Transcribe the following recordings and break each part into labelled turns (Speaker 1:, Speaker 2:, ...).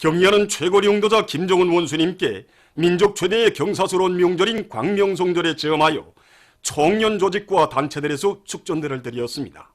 Speaker 1: 경의하는 최고 용도자 김정은 원수님께 민족 최대의 경사스러운 명절인 광명성절에 제엄하여 청년 조직과 단체들에서 축전들을 드렸습니다.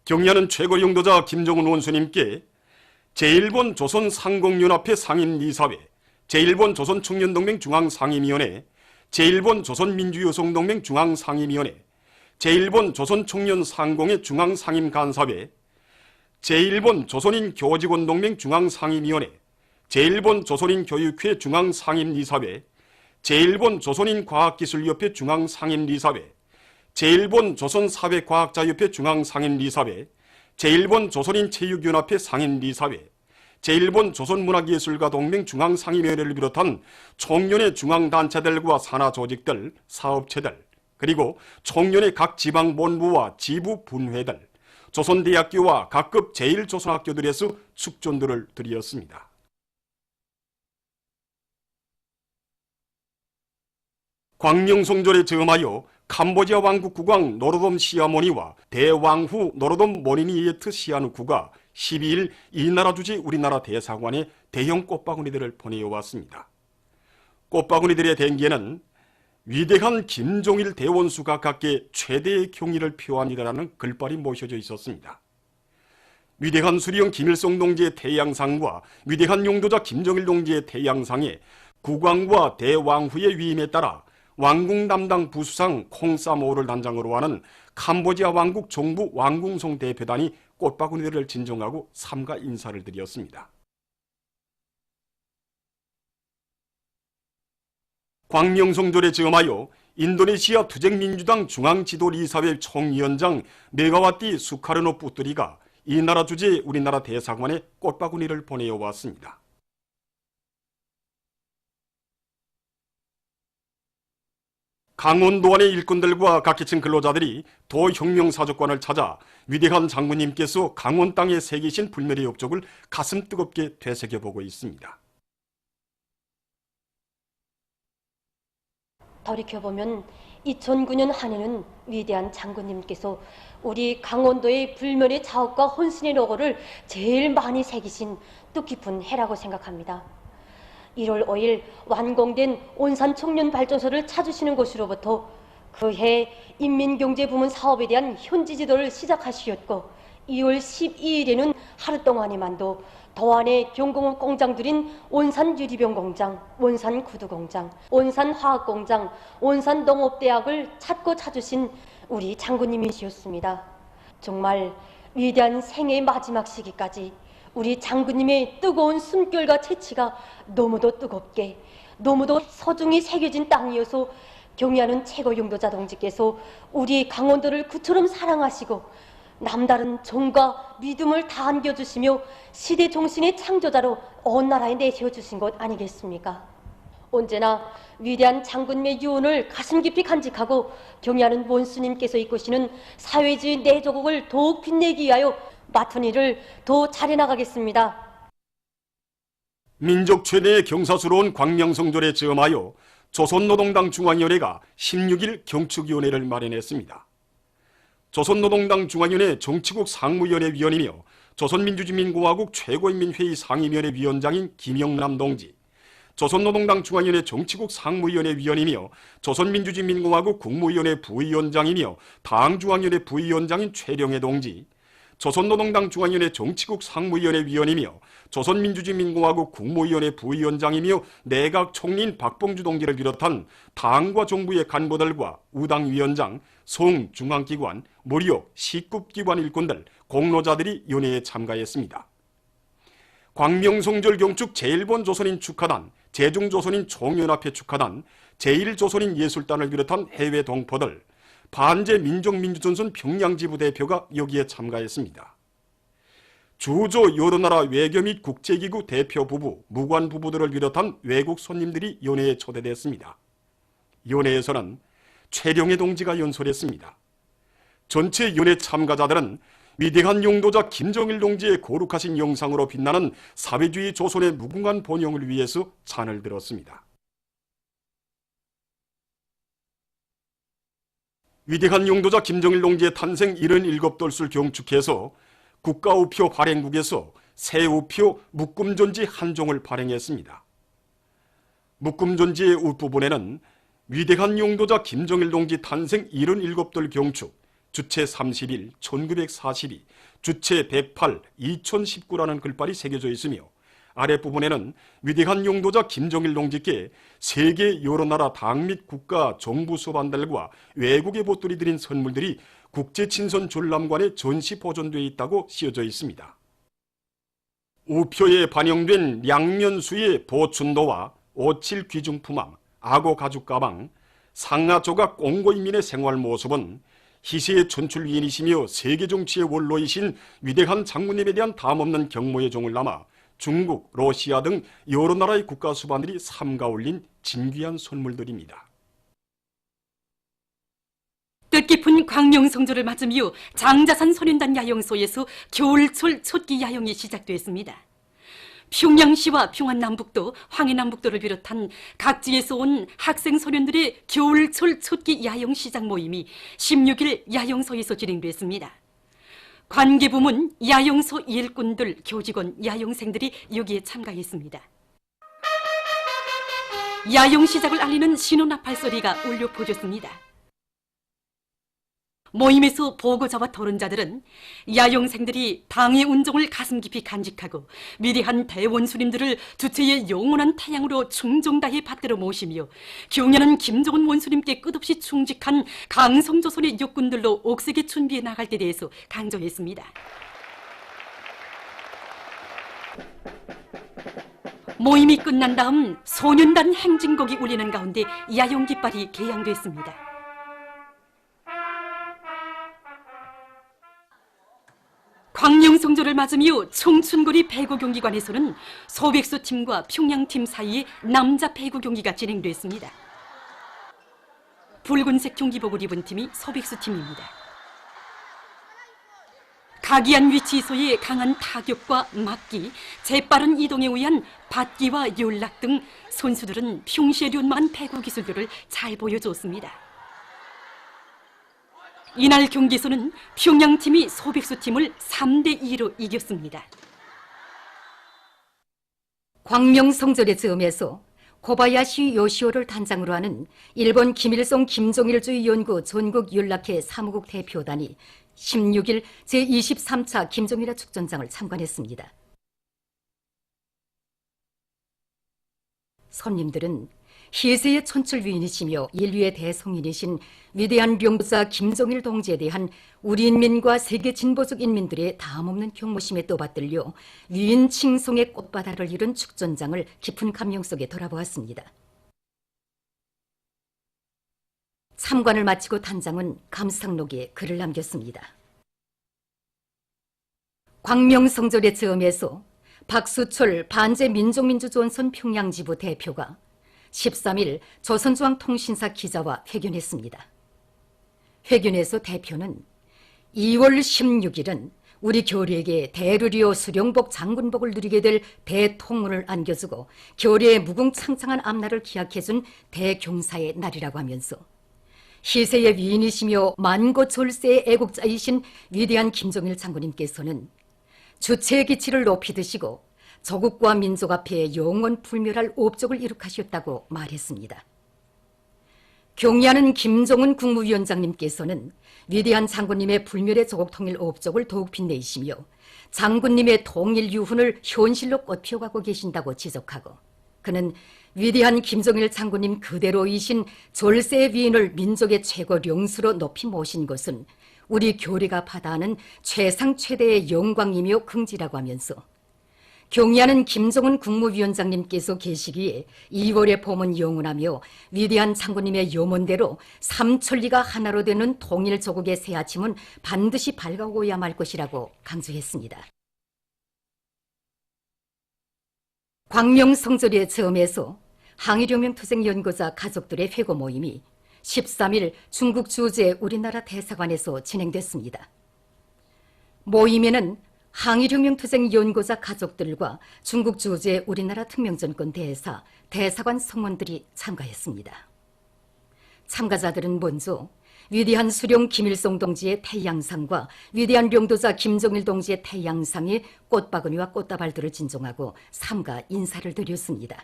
Speaker 1: 경의하는 최고 용도자 김정은 원수님께 제1본 조선상공연합회 상임이사회, 제1본 조선청년동맹 중앙상임위원회, 제1본 조선민주여성동맹 중앙상임위원회, 제1본 조선청년상공회 중앙상임간사회, 제1본 조선인교직원동맹 중앙상임위원회, 제1본 조선인교육회 중앙상임이사회, 제1본 조선인과학기술협회 중앙상임이사회, 제1본 조선사회과학자협회 중앙상임이사회, 제1본 조선인체육연합회 상임이사회, 제1본 조선문화예술가동맹 중앙상임위원회를 비롯한 총련의 중앙단체들과 산하조직들, 사업체들, 그리고 총련의 각 지방본부와 지부분회들, 조선대학교와 각급 제1조선학교들에서 축전들을 드렸습니다. 광명성절에 제엄하여 캄보디아 왕국 국왕 노로돔 시아모니와 대왕후 노로돔 모니니예트 시아누쿠가 12일 이 나라 주재 우리나라 대사관에 대형 꽃바구니들을 보내어왔습니다. 꽃바구니들의 댕기에는 위대한 김종일 대원수가 갖게 최대의 경의를 표합니다라는 글발이 모셔져 있었습니다. 위대한 수리형 김일성 동지의 태양상과 위대한 용도자 김정일 동지의 태양상에 국왕과 대왕후의 위임에 따라 왕궁 담당 부수상 콩사모를 단장으로 하는 캄보디아 왕국 정부 왕궁송 대표단이 꽃바구니들을 진정하고 삼가 인사를 드렸습니다. 광명성절에 제엄하여 인도네시아 투쟁민주당 중앙지도리사회 총위원장 메가와띠 수카르노 뿌뚜리가 이 나라 주재 우리나라 대사관에 꽃바구니를 보내어왔습니다. 강원도안의 일꾼들과 각계층 근로자들이 도혁명사족관을 찾아 위대한 장군님께서 강원 땅에 새기신 불멸의 업적을 가슴 뜨겁게 되새겨보고 있습니다.
Speaker 2: 돌이켜보면 2009년 한 해는 위대한 장군님께서 우리 강원도의 불멸의 자업과 혼신의 노고를 제일 많이 새기신 뜻깊은 해라고 생각합니다. 1월 5일 완공된 온산청년발전소를 찾으시는 곳으로부터 그해 인민경제부문 사업에 대한 현지 지도를 시작하시었고 2월 12일에는 하루 동안에만도 도안의 경공업 공장들인 온산유리병 공장, 온산구두공장, 온산화학공장, 온산농업대학을 찾고 찾으신 우리 장군님이시었습니다. 정말 위대한 생애의 마지막 시기까지 우리 장군님의 뜨거운 숨결과 채취가 너무도 뜨겁게 너무도 소중히 새겨진 땅이어서 경의하는 최고 용도자 동지께서 우리 강원도를 그처럼 사랑하시고 남다른 정과 믿음을 다 안겨주시며 시대 정신의 창조자로 온 나라에 내세워주신 것 아니겠습니까? 언제나 위대한 장군님의 유언을 가슴 깊이 간직하고 경의하는 원수님께서 이끄시는 사회주의 내조국을 더욱 빛내기 위하여 맡은 일을 더 잘해나가겠습니다.
Speaker 1: 민족 최대의 경사스러운 광명성절에 제엄하여 조선노동당 중앙위원회가 16일 경축위원회를 마련했습니다. 조선노동당 중앙위원회 정치국 상무위원회 위원이며 조선민주주의민공화국 최고인민회의 상임위원회 위원장인 김영남 동지, 조선노동당 중앙위원회 정치국 상무위원회 위원이며 조선민주주의민공화국 국무위원회 부위원장이며 당중앙위원회 부위원장인 최령해 동지, 조선노동당 중앙위원회 정치국 상무위원회 위원이며 조선민주주의민공화국 국무위원회 부위원장이며 내각 총리인 박봉주 동지를 비롯한 당과 정부의 간부들과 우당위원장, 성중앙기관, 무료 시급기관 일꾼들, 공로자들이 연회에 참가했습니다. 광명성절 경축 제1본 조선인 축하단, 제중조선인 총연합회 축하단, 제1조선인 예술단을 비롯한 해외 동포들, 반제민족민주전선 평양지부 대표가 여기에 참가했습니다. 주조 여러 나라 외교 및 국제기구 대표 부부, 무관 부부들을 비롯한 외국 손님들이 연회에 초대됐습니다. 연회에서는 최령해 동지가 연설했습니다. 전체 연회 참가자들은 위대한 용도자 김정일 동지의 거룩하신 영상으로 빛나는 사회주의 조선의 무궁한 번영을 위해서 찬을 들었습니다. 위대한 용도자 김정일 동지의 탄생 77돌술 경축해서 국가우표 발행국에서 새 우표 묶음존지 한 종을 발행했습니다. 묶음존지의 웃부분에는 위대한 용도자 김정일 동지 탄생 77돌 경축, 주체 31, 1942, 주체 108, 2019라는 글발이 새겨져 있으며 아랫부분에는 위대한 용도자 김정일 동지께 세계 여러 나라 당 및 국가 정부 수반들과 외국의 보들이 드린 선물들이 국제친선 전람관에 전시 보존되어 있다고 쓰여져 있습니다. 우표에 반영된 양면수의 보춘도와 57 귀중품함, 악어 가죽 가방, 상하 조각 옹고인민의 생활 모습은 희세의 천출위인이시며 세계 정치의 원로이신 위대한 장군님에 대한 담없는 경모의 종을 남아 중국, 러시아 등 여러 나라의 국가 수반들이 삼가 올린 진귀한 선물들입니다.
Speaker 3: 뜻깊은 광명성조를 맞으며 장자산 소년단 야영소에서 겨울철 촛기 야영이 시작됐습니다. 평양시와 평안남북도, 황해남북도를 비롯한 각지에서 온 학생 소년들의 겨울철 촛기 야영 시작 모임이 16일 야영소에서 진행됐습니다. 관계부문, 야영소 일꾼들, 교직원, 야영생들이 여기에 참가했습니다. 야영 시작을 알리는 신호나팔 소리가 울려 퍼졌습니다. 모임에서 보고자와 토론자들은 야영생들이 당의 운종을 가슴 깊이 간직하고 위대한 대원수님들을 주체의 영원한 태양으로 충정다해 받들어 모시며 경연한 김정은 원수님께 끝없이 충직한 강성조선의 육군들로 옥색에 준비해 나갈 때 대해서 강조했습니다. 모임이 끝난 다음 소년단 행진곡이 울리는 가운데 야영 깃발이 개양됐습니다. 광명성조를 맞으며 청춘거리 배구경기관에서는 소백수 팀과 평양팀 사이에 남자 배구 경기가 진행됐습니다. 붉은색 경기복을 입은 팀이 소백수 팀입니다. 각이한 위치에서의 강한 타격과 막기, 재빠른 이동에 의한 받기와 연락 등 선수들은 평시에 륜망한 배구 기술들을 잘 보여줬습니다. 이날 경기에서는 평양팀이 소백수팀을 3대2로 이겼습니다.
Speaker 4: 광명성조의 즈음에서 고바야시 요시오를 단장으로 하는 일본 김일성 김정일주의 연구 전국연락회 사무국 대표단이 16일 제23차 김정일화 축전장을 참관했습니다. 손님들은 희세의 천출위인이시며 인류의 대성인이신 위대한 용도자 김정일 동지에 대한 우리 인민과 세계 진보적 인민들의 다함없는 경모심에 떠받들려 위인 칭송의 꽃바다를 이룬 축전장을 깊은 감명 속에 돌아보았습니다. 참관을 마치고 단장은 감상록에 글을 남겼습니다. 광명성조의 즈음에서 박수철 반제민족민주조선선 평양지부 대표가 13일 조선중앙통신사 기자와 회견했습니다. 회견에서 대표는 2월 16일은 우리 교리에게 대르리오 수령복 장군복을 누리게 될 대통문을 안겨주고 교리의 무궁창창한 앞날을 기약해준 대경사의 날이라고 하면서 희세의 위인이시며 만고졸세의 애국자이신 위대한 김정일 장군님께서는 주체의 기치를 높이 드시고 조국과 민족 앞에 영원 불멸할 업적을 이룩하셨다고 말했습니다. 경의하는 김정은 국무위원장님께서는 위대한 장군님의 불멸의 조국 통일 업적을 더욱 빛내시며 장군님의 통일 유훈을 현실로 꽃피워가고 계신다고 지적하고 그는 위대한 김정일 장군님 그대로이신 졸세의 위인을 민족의 최고 영수로 높이 모신 것은 우리 교리가 바다하는 최상 최대의 영광이며 긍지라고 하면서 경의하는 김정은 국무위원장님께서 계시기에 2월의 봄은 영원하며 위대한 장군님의 염원대로 삼천리가 하나로 되는 통일 조국의 새 아침은 반드시 밝아오고야 말 것이라고 강조했습니다. 광명성조의 즈음에서 항일혁명투쟁 연구자 가족들의 회고 모임이 13일 중국 주재 우리나라 대사관에서 진행됐습니다. 모임에는 항일혁명투쟁 연구자 가족들과 중국 주재 우리나라 특명전권 대사, 대사관 성원들이 참가했습니다. 참가자들은 먼저 위대한 수령 김일성 동지의 태양상과 위대한領도자 김정일 동지의 태양상에 꽃바구니와 꽃다발들을 진정하고 삼가 인사를 드렸습니다.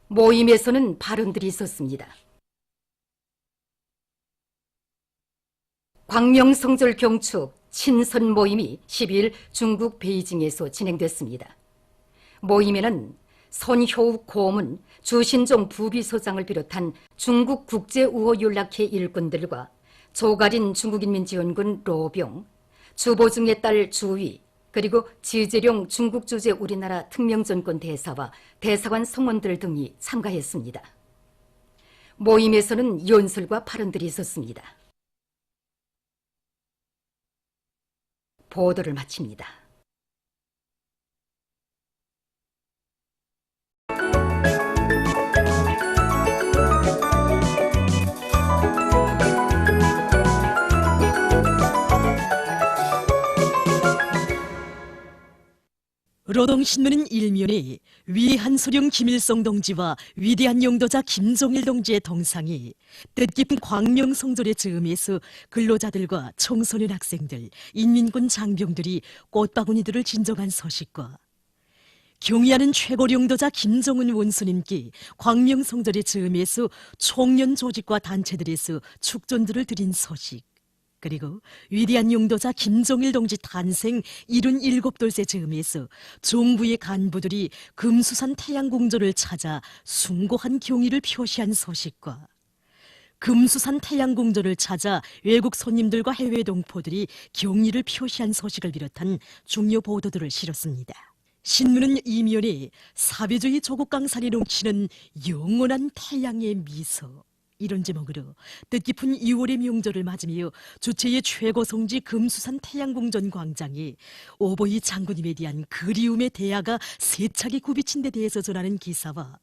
Speaker 4: 모임에서는 발언들이 있었습니다. 광명성절 경축 친선 모임이 12일 중국 베이징에서 진행됐습니다. 모임에는 손효욱 고문, 주신종 부비서장을 비롯한 중국 국제우호연락회 일꾼들과 조가린 중국인민지원군 로병, 주보중의 딸 주위, 그리고 지재룡 중국 주재 우리나라 특명전권 대사와 대사관 성원들 등이 참가했습니다. 모임에서는 연설과 발언들이 있었습니다. 보도를 마칩니다.
Speaker 5: 노동신문은 일면에 위대한 소령 김일성 동지와 위대한 용도자 김정일 동지의 동상이 뜻깊은 광명성절의 즈음에서 근로자들과 청소년 학생들, 인민군 장병들이 꽃바구니들을 진정한 소식과 경의하는 최고 용도자 김정은 원수님께 광명성절의 즈음에서 총련 조직과 단체들에서 축전들을 드린 소식, 그리고 위대한 용도자 김정일 동지 탄생 77돌째 즈음에서 정부의 간부들이 금수산 태양궁전을 찾아 숭고한 경의를 표시한 소식과 금수산 태양궁전을 찾아 외국 손님들과 해외 동포들이 경의를 표시한 소식을 비롯한 중요 보도들을 실었습니다. 신문은 이면에 사회주의 조국 강산이 넘치는 영원한 태양의 미소, 이런 제목으로 뜻깊은 2월의 명절을 맞으며 주체의 최고 성지 금수산 태양궁전 광장에 오보이 장군님에 대한 그리움의 대야가 세차게 굽이친 데 대해서 전하는 기사와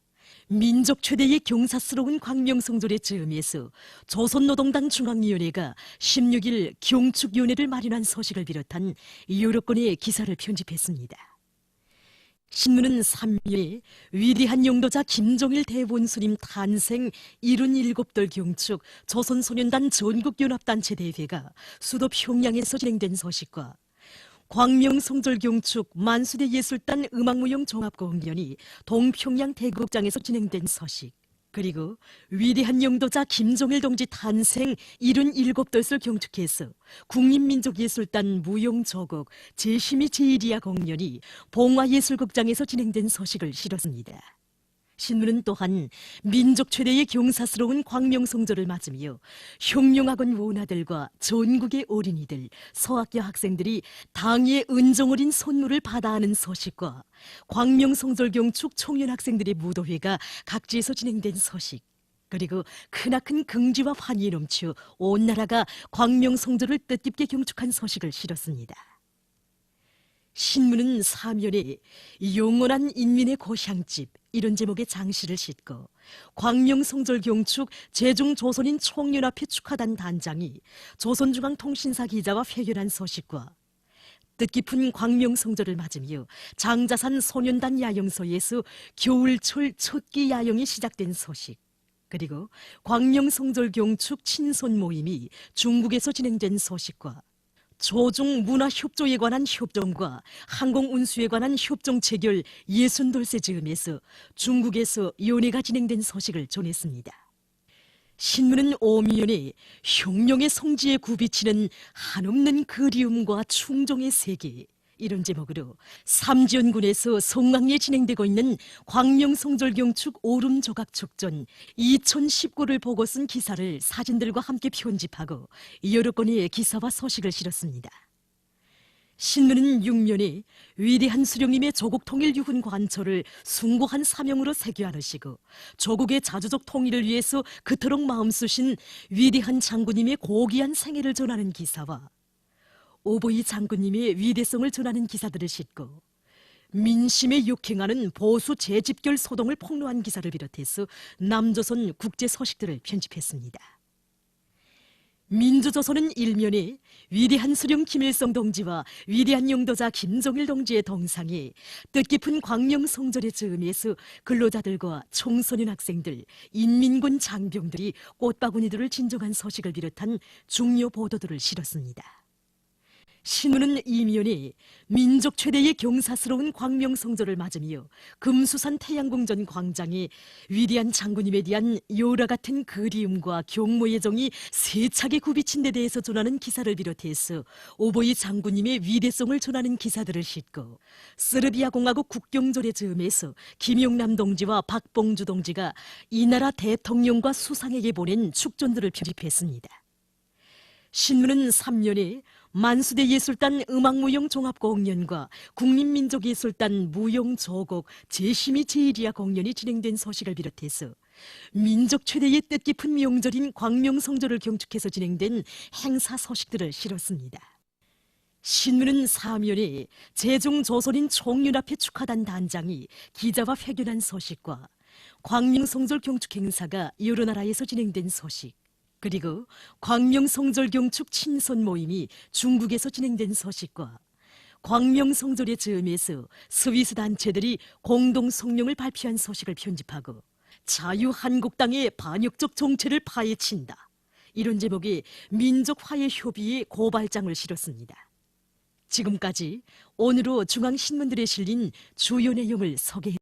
Speaker 5: 민족 최대의 경사스러운 광명성절의 즈음에서 조선노동당 중앙위원회가 16일 경축위원회를 마련한 소식을 비롯한 여러 건의 기사를 편집했습니다. 신문은 3일에 위대한 용도자 김정일 대원수님 탄생 77돌 경축 조선소년단 전국연합단체 대회가 수도 평양에서 진행된 소식과 광명성절 경축 만수대 예술단 음악무용 종합공연이 동평양 대극장에서 진행된 소식, 그리고 위대한 용도자 김정일 동지 탄생 77돌을 경축해서 국립민족예술단 무용조곡 제심이 제일이야 공연이 봉화예술극장에서 진행된 소식을 실었습니다. 신문은 또한 민족 최대의 경사스러운 광명성절을 맞으며 혁명학원 원아들과 전국의 어린이들, 서학교 학생들이 당의 은정 어린 선물을 받아하는 소식과 광명성절 경축 청년 학생들의 무도회가 각지에서 진행된 소식, 그리고 크나큰 긍지와 환희에 넘쳐 온 나라가 광명성절을 뜻깊게 경축한 소식을 실었습니다. 신문은 사면에 영원한 인민의 고향집, 이런 제목의 장시를 싣고 광명성절 경축 제중조선인 총연합회 축하단 단장이 조선중앙통신사 기자와 회견한 소식과 뜻깊은 광명성절을 맞으며 장자산 소년단 야영소에서 겨울철 첫끼 야영이 시작된 소식, 그리고 광명성절 경축 친손 모임이 중국에서 진행된 소식과 조중 문화협조에 관한 협정과 항공운수에 관한 협정 체결 60돌째 즈음에서 중국에서 연회가 진행된 소식을 전했습니다. 신문은 오면에 혁명의 성지에 굽이치는 한없는 그리움과 충정의 세계, 이런 제목으로 삼지연군에서 성황리에 진행되고 있는 광명성절 경축 오름조각축전 2019를 보고 쓴 기사를 사진들과 함께 편집하고 여러 건의 기사와 소식을 실었습니다. 신문은 6면에 위대한 수령님의 조국 통일 유훈 관초를 숭고한 사명으로 새겨 안으시고 조국의 자주적 통일을 위해서 그토록 마음 쓰신 위대한 장군님의 고귀한 생애를 전하는 기사와 오보이 장군님의 위대성을 전하는 기사들을 싣고 민심에 역행하는 보수 재집결 소동을 폭로한 기사를 비롯해서 남조선 국제 소식들을 편집했습니다. 민주조선은 일면에 위대한 수령 김일성 동지와 위대한 용도자 김정일 동지의 동상이 뜻깊은 광명성절의 즈음에서 근로자들과 청소년 학생들, 인민군 장병들이 꽃바구니들을 진정한 소식을 비롯한 중요 보도들을 실었습니다. 신문은 이면에 민족 최대의 경사스러운 광명성절을 맞으며 금수산 태양궁전 광장에 위대한 장군님에 대한 요라 같은 그리움과 경모의 정이 세차게 굽이친 데 대해서 전하는 기사를 비롯해서 오보이 장군님의 위대성을 전하는 기사들을 싣고 세르비아 공화국 국경절의 즈음에서 김용남 동지와 박봉주 동지가 이 나라 대통령과 수상에게 보낸 축전들을 편집했습니다. 신문은 3년에 만수대 예술단 음악무용종합공연과 국립민족예술단 무용조곡 제시미 제일이야 공연이 진행된 소식을 비롯해서 민족 최대의 뜻깊은 명절인 광명성절을 경축해서 진행된 행사 소식들을 실었습니다. 신문은 사면에 제중조선인 총연합회 축하단 단장이 기자와 회견한 소식과 광명성절 경축 행사가 여러 나라에서 진행된 소식, 그리고 광명성절 경축 친선 모임이 중국에서 진행된 소식과 광명성절의 즈음에서 스위스 단체들이 공동 성명을 발표한 소식을 편집하고 자유한국당의 반역적 정체를 파헤친다, 이런 제목의 민족화해협의회 고발장을 실었습니다. 지금까지 오늘로 중앙신문들에 실린 주요 내용을 소개했습니다.